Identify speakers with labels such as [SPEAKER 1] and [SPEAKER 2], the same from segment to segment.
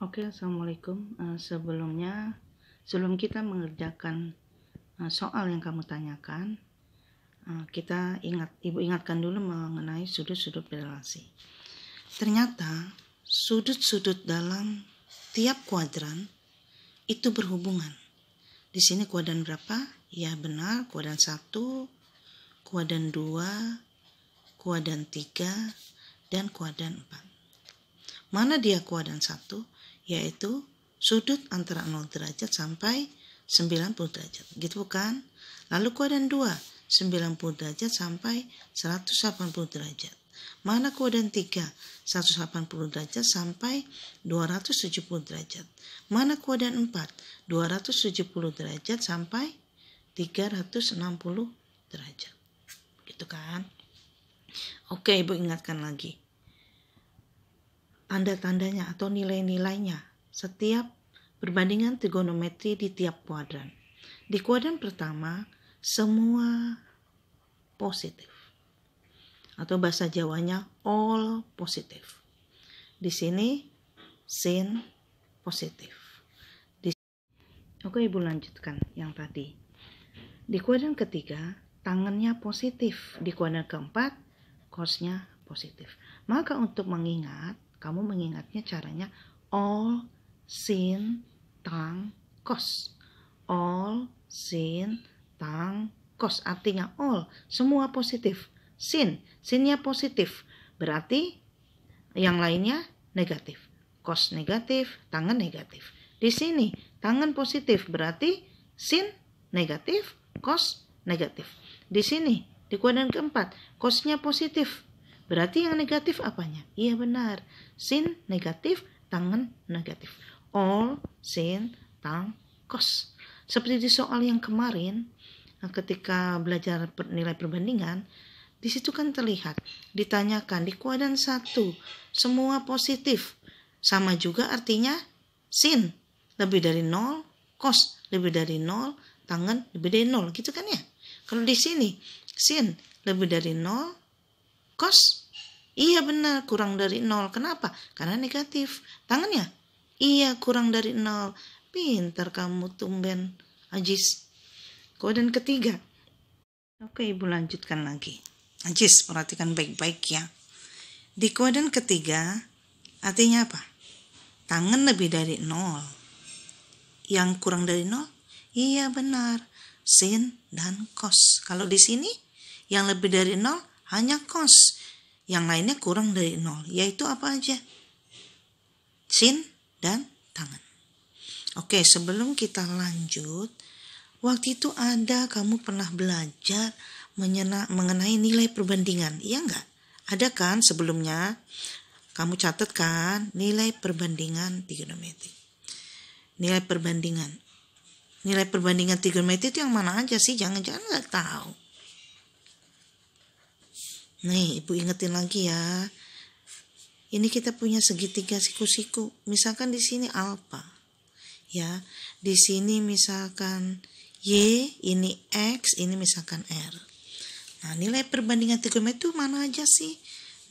[SPEAKER 1] Oke, Assalamualaikum. Sebelum kita mengerjakan soal yang kamu tanyakan, Ibu ingatkan dulu mengenai sudut-sudut relasi. Ternyata sudut-sudut dalam tiap kuadran itu berhubungan. Di sini kuadran berapa? Ya benar, kuadran 1, kuadran 2, kuadran 3, dan kuadran 4. Mana dia kuadran 1? Yaitu sudut antara 0 derajat sampai 90 derajat. Gitu bukan? Lalu kuadran 2, 90 derajat sampai 180 derajat. Mana kuadran 3, 180 derajat sampai 270 derajat. Mana kuadran 4, 270 derajat sampai 360 derajat. Gitu kan? Oke, Ibu ingatkan lagi. Tanda-tandanya atau nilai-nilainya setiap perbandingan trigonometri di tiap kuadran. Di kuadran pertama semua positif atau bahasa Jawanya all positif. Di sini sin positif. Oke, Ibu lanjutkan yang tadi. Di kuadran ketiga tangannya positif, di kuadran keempat cosnya positif. Maka untuk mengingat, kamu mengingatnya caranya all, sin, tang, cos. All, sin, tang, cos. Artinya all, semua positif. Sinnya positif. Berarti yang lainnya negatif. Cos negatif, tangan negatif. Di sini tangan positif, berarti sin negatif, cos negatif. Di sini, di kuadran keempat, cosnya positif. Berarti yang negatif apanya? Iya benar. Sin negatif, tangan negatif. All, sin, tang, cos. Seperti di soal yang kemarin, ketika belajar nilai perbandingan, di situ kan terlihat, ditanyakan di kuadran 1, semua positif. Sama juga artinya sin lebih dari 0, cos lebih dari 0, tangan lebih dari 0, gitu kan ya? Kalau di sini, sin lebih dari 0, cos iya benar, kurang dari 0. Kenapa? Karena negatif. Tangannya? Iya, kurang dari 0. Pintar kamu, tumben, Ajis. Kuadran ketiga. Oke, Ibu lanjutkan lagi. Ajis, perhatikan baik-baik ya. Di kuadran ketiga, artinya apa? Tangan lebih dari 0. Yang kurang dari 0? Iya benar, sin dan cos. Kalau di sini, yang lebih dari 0 hanya cos. Yang lainnya kurang dari 0, yaitu apa aja? Sin dan tangan. Oke, sebelum kita lanjut, waktu itu kamu pernah belajar mengenai nilai perbandingan, iya enggak? Ada kan sebelumnya? Kamu catat kan nilai perbandingan trigonometri. Nilai perbandingan trigonometri itu yang mana aja sih? Jangan-jangan nggak tahu. Nih, Ibu ingetin lagi ya. Ini kita punya segitiga siku-siku. Misalkan di sini alfa. Ya, di sini misalkan Y, ini X, ini misalkan R. Nah, nilai perbandingan trigonometri itu mana aja sih?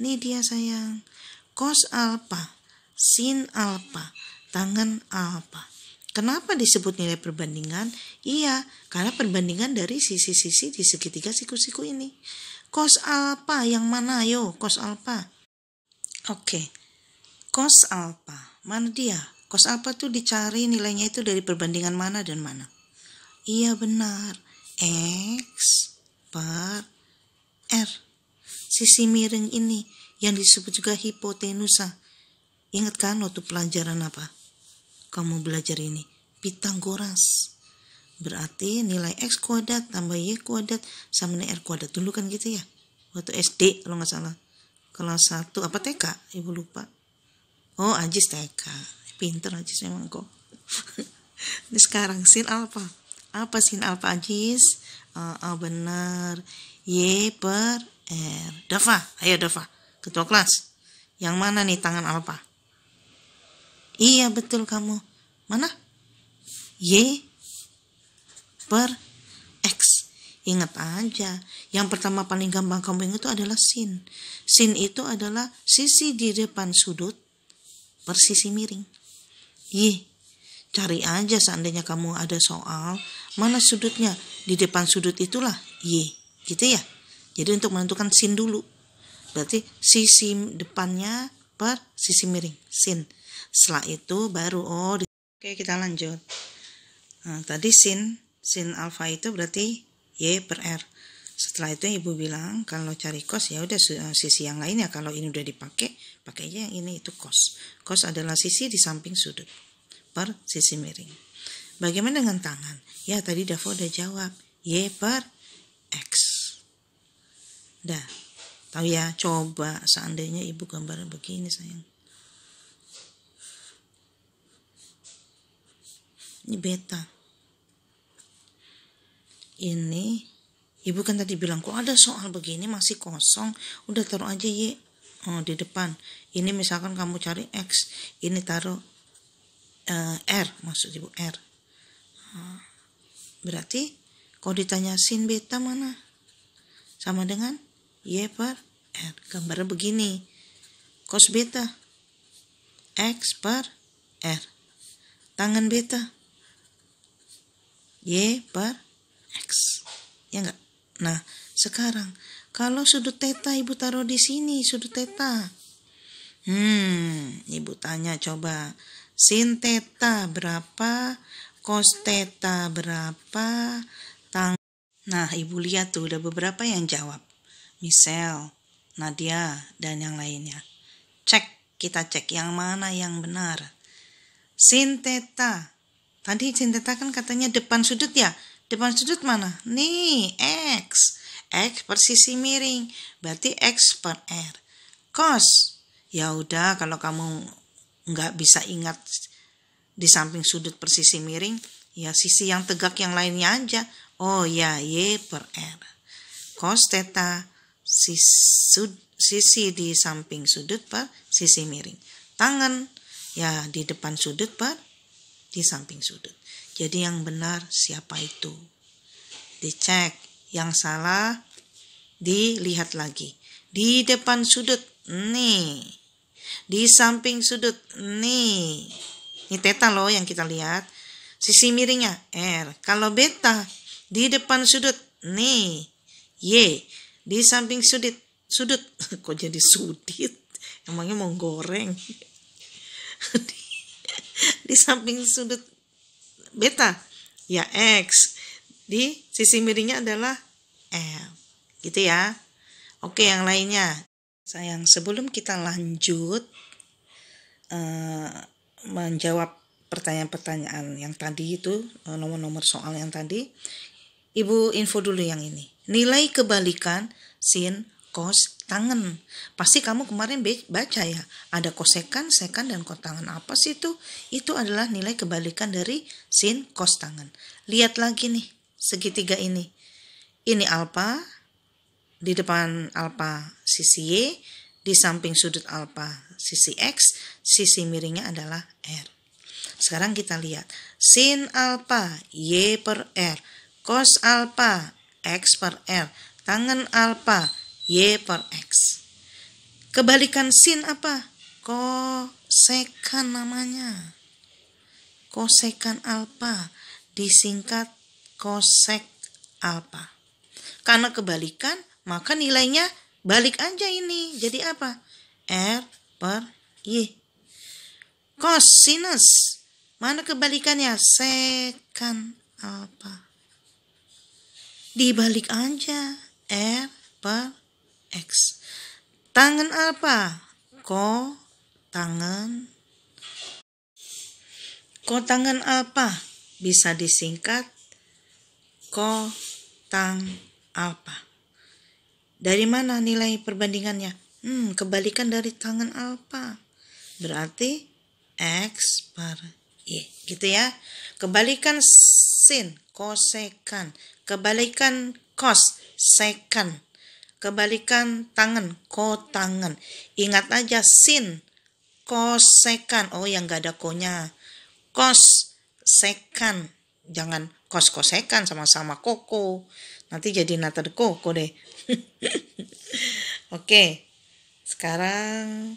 [SPEAKER 1] Nih dia sayang. Cos alfa, sin alfa, tangan alfa. Kenapa disebut nilai perbandingan? Iya, karena perbandingan dari sisi-sisi di segitiga siku-siku ini. Cos alfa yang mana? Ayo, cos alfa. Oke. Cos alfa. Mana dia? Cos alfa tuh dicari nilainya itu dari perbandingan mana dan mana? Iya benar. X per R. Sisi miring ini yang disebut juga hipotenusa. Ingat kan waktu pelajaran apa? Kamu belajar ini. Pitagoras. Berarti nilai X kuadrat tambah Y kuadrat sama nilai R kuadrat. Dulu kan gitu ya. Waktu SD kalau nggak salah. Kelas 1 apa TK? Ibu lupa. Oh, Ajis TK. Pinter Ajis memang kok. Ini sekarang sin alfa. Apa sin alfa Ajis? Benar. Y per R. Dava, ayo Dava. Ketua kelas. Yang mana nih tangan alfa? Iya betul kamu. Mana? Y per X. Ingat aja, yang pertama paling gampang kamu ingat itu adalah sin. Sin itu adalah sisi di depan sudut per sisi miring. Cari aja seandainya kamu ada soal, mana sudutnya? Di depan sudut itulah Y, gitu ya. Jadi untuk menentukan sin dulu. Berarti sisi depannya per sisi miring, sin. Setelah itu baru Oke, kita lanjut. Nah, tadi sin alfa itu berarti Y per R. Setelah itu ibu bilang kalau cari cos ya udah sisi yang lain ya, kalau ini udah dipakai, pakai aja yang ini, itu cos. Cos adalah sisi di samping sudut per sisi miring. Bagaimana dengan tangan? Ya tadi Davo udah jawab, Y per X. Dah, tahu ya? Coba seandainya ibu gambar begini sayang. Ini beta. Ini ibu kan tadi bilang kok ada soal begini masih kosong, udah taruh aja Y di depan. Ini misalkan kamu cari X, ini taruh R, maksud ibu R. Berarti kalau ditanya sin beta mana? Sama dengan Y per R. Gambarnya begini. Cos beta X per R. Tangan beta Y per X. Ya enggak? Nah, sekarang kalau sudut theta ibu taruh di sini, sudut theta. Ibu tanya coba, sin theta berapa? Cos theta berapa? Nah, ibu lihat tuh udah beberapa yang jawab. Michelle, Nadia, dan yang lainnya. Kita cek yang mana yang benar. Sin theta. Tadi sin theta kan katanya depan sudut ya. Depan sudut mana? Nih, X. X per sisi miring. Berarti X per R. Cos. Ya udah, kalau kamu nggak bisa ingat di samping sudut per sisi miring, ya sisi yang tegak yang lainnya aja. Oh ya, Y per R. Cos theta, sisi di samping sudut per sisi miring. Tangan, ya di depan sudut per di samping sudut. Jadi yang benar siapa itu? Dicek. Yang salah dilihat lagi. Di depan sudut, nih. Di samping sudut, nih. Ini theta loh yang kita lihat. Sisi miringnya R. Kalau beta di depan sudut, nih. Y. Di samping sudut. Kok jadi sudit? Emangnya mau goreng? Di samping sudut beta, ya X. Di sisi miringnya adalah L. Gitu ya. Oke, yang lainnya. Sayang, sebelum kita lanjut menjawab pertanyaan-pertanyaan yang tadi itu, nomor-nomor soal yang tadi, ibu info dulu yang ini. Nilai kebalikan sin, cos, tangan. Pasti kamu kemarin baca ya, ada kosekan, sekan, dan kotangan. Apa sih itu? Itu adalah nilai kebalikan dari sin, cos, tangan. Lihat lagi nih, segitiga ini. Ini alfa, di depan alfa sisi Y, di samping sudut alfa sisi X, sisi miringnya adalah R. Sekarang kita lihat, sin alfa Y per R, cos alfa X per R, tangan alfa Y per X. Kebalikan sin apa? Kosekan namanya. Kosekan alfa disingkat kosek alfa. Karena kebalikan, maka nilainya balik aja ini. Jadi apa? R per Y. Cosinus. Mana kebalikannya? Sekan alfa. Dibalik aja. R per X. Tangan alfa. Kotangan alfa bisa disingkat kotang alfa. Dari mana nilai perbandingannya? Kebalikan dari tangan alfa. Berarti X per Y. Gitu ya. Kebalikan sin, kosekan. Kebalikan cos, sekan. Kebalikan tangan, kotangan. Ingat aja sin, kosekan. Oh, yang gak ada konya. Kos, sekan. Jangan kos-kosekan sama-sama koko. Nanti jadi nata de koko deh. Oke. Sekarang,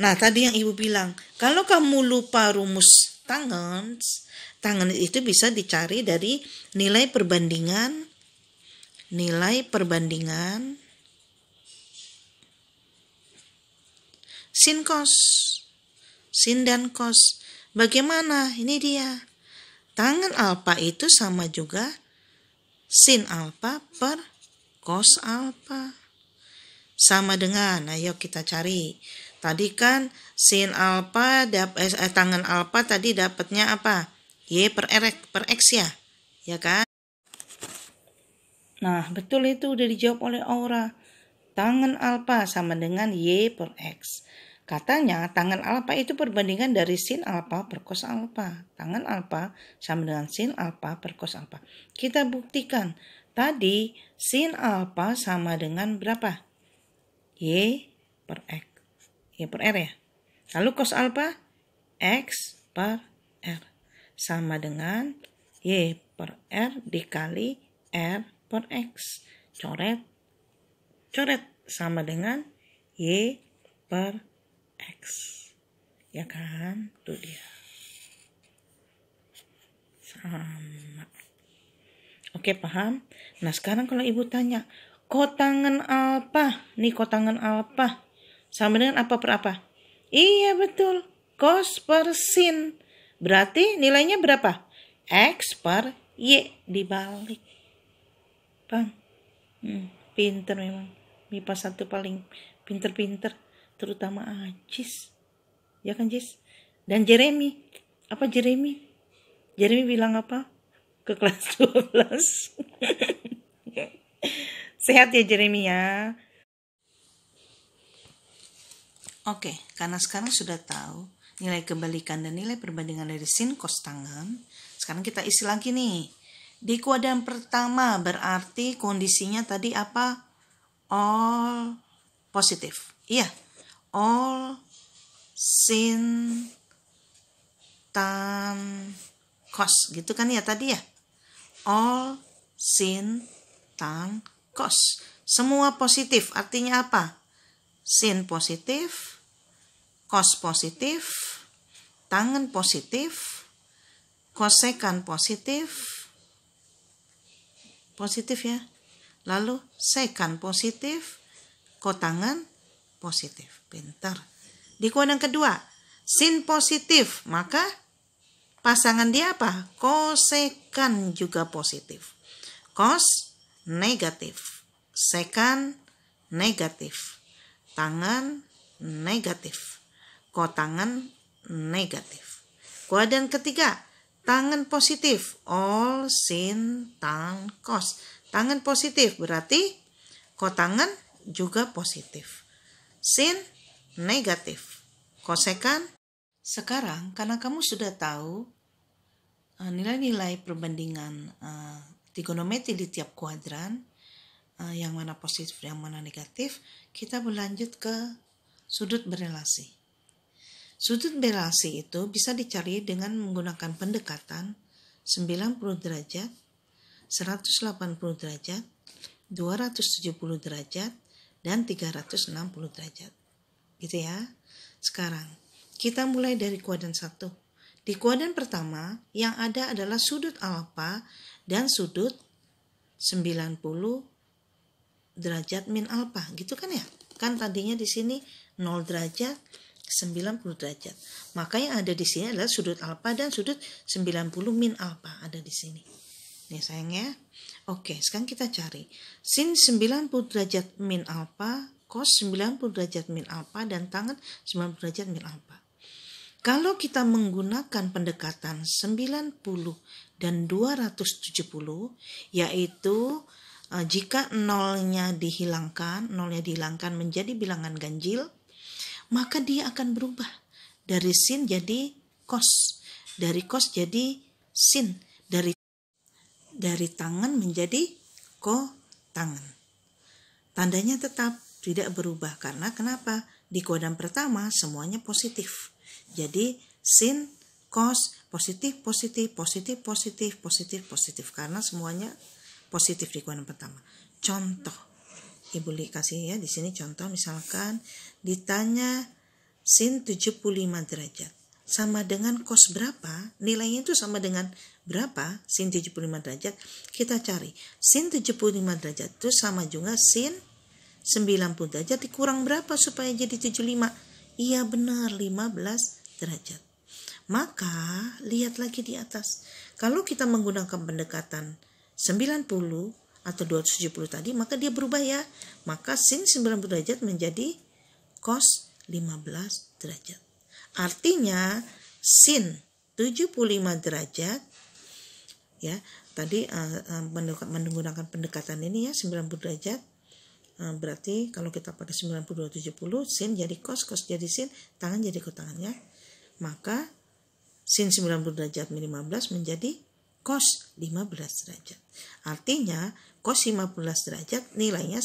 [SPEAKER 1] nah tadi yang ibu bilang, kalau kamu lupa rumus Tangen itu bisa dicari dari nilai perbandingan sin cos, sin dan cos. Bagaimana? Ini dia. Tangen alfa itu sama juga sin alfa per cos alfa. Sama dengan, ayo kita cari. Tadi kan sin alfa, tangen alfa tadi dapatnya apa? Y per X ya? Ya kan? Nah, betul itu udah dijawab oleh Aura. Tangen alfa sama dengan Y per X. Katanya tangen alfa itu perbandingan dari sin alfa per cos alfa. Tangen alfa sama dengan sin alfa per cos alfa. Kita buktikan. Tadi sin alfa sama dengan berapa? Y per X. Y per R ya. Lalu cos alfa X per R. Sama dengan Y per R dikali R per X. Coret sama dengan Y per X. Ya kan? Tuh dia. Sama. Oke, paham? Nah, sekarang kalau ibu tanya, kotangan alfa. Nih kotangan alfa. Sama dengan apa per apa? Iya, betul. Cos per sin. Berarti nilainya berapa? X per Y dibalik. Bang, pinter memang. MIPA 1 paling pinter-pinter. Terutama Ajis. Ya kan, Jis? Dan Jeremy. Apa Jeremy? Jeremy bilang apa? Ke kelas 12. Sehat ya Jeremy ya. Oke, karena sekarang sudah tahu nilai kebalikan dan nilai perbandingan dari sin cos tangen, sekarang kita isi lagi nih. Di kuadran pertama berarti kondisinya tadi apa? All positif. Iya, all sin tan cos gitu kan ya tadi ya. All sin tan cos. Semua positif, artinya apa? Sin positif, cos positif, tangen positif, kosekan positif ya. Lalu sekan positif, kotangan positif. Pintar. Di kuadran kedua, sin positif, maka pasangan dia apa? Kosekan juga positif. Cos negatif, sekan negatif, tangan negatif, kotangan negatif. Kuadran ketiga, tangan positif, all sin tan cos. Tangan positif berarti kotangan juga positif. Sin negatif, kosekan. Sekarang karena kamu sudah tahu nilai-nilai perbandingan trigonometri di tiap kuadran, yang mana positif, yang mana negatif, kita berlanjut ke sudut berelasi. Sudut berelasi itu bisa dicari dengan menggunakan pendekatan 90 derajat, 180 derajat, 270 derajat, dan 360 derajat. Gitu ya. Sekarang, kita mulai dari kuadran 1. Di kuadran pertama, yang ada adalah sudut alfa dan sudut 90 derajat min alfa, gitu kan ya? Kan tadinya di sini 0 derajat, 90 derajat. Maka yang ada di sini adalah sudut alfa dan sudut 90 min alfa ada di sini. Nih sayang ya. Oke, sekarang kita cari sin 90 derajat min alfa, cos 90 derajat min alfa, dan tangen 90 derajat min alfa. Kalau kita menggunakan pendekatan 90 dan 270, yaitu jika nolnya dihilangkan menjadi bilangan ganjil, maka dia akan berubah dari sin jadi cos, dari cos jadi sin, dari tangan menjadi kotangan. Tandanya tetap tidak berubah karena kenapa? Di kuadran pertama semuanya positif. Jadi sin, cos, positif karena semuanya positif di kuadran pertama. Contoh, Ibu kasih ya di sini contoh, misalkan ditanya sin 75 derajat. sama dengan cos berapa, nilainya itu sama dengan berapa, sin 75 derajat, kita cari. Sin 75 derajat itu sama juga sin 90 derajat dikurang berapa supaya jadi 75? Iya benar, 15 derajat. Maka lihat lagi di atas. Kalau kita menggunakan pendekatan 90 atau 270 tadi, maka dia berubah ya. Maka sin 90 derajat menjadi cos 15 derajat. Artinya sin 75 derajat ya, tadi menggunakan pendekatan ini ya 90 derajat, berarti kalau kita pakai 90 270, sin jadi cos, cos jadi sin, tangan jadi kotangannya, maka sin 90 derajat min 15 menjadi cos 15 derajat. Artinya cos 15 derajat nilainya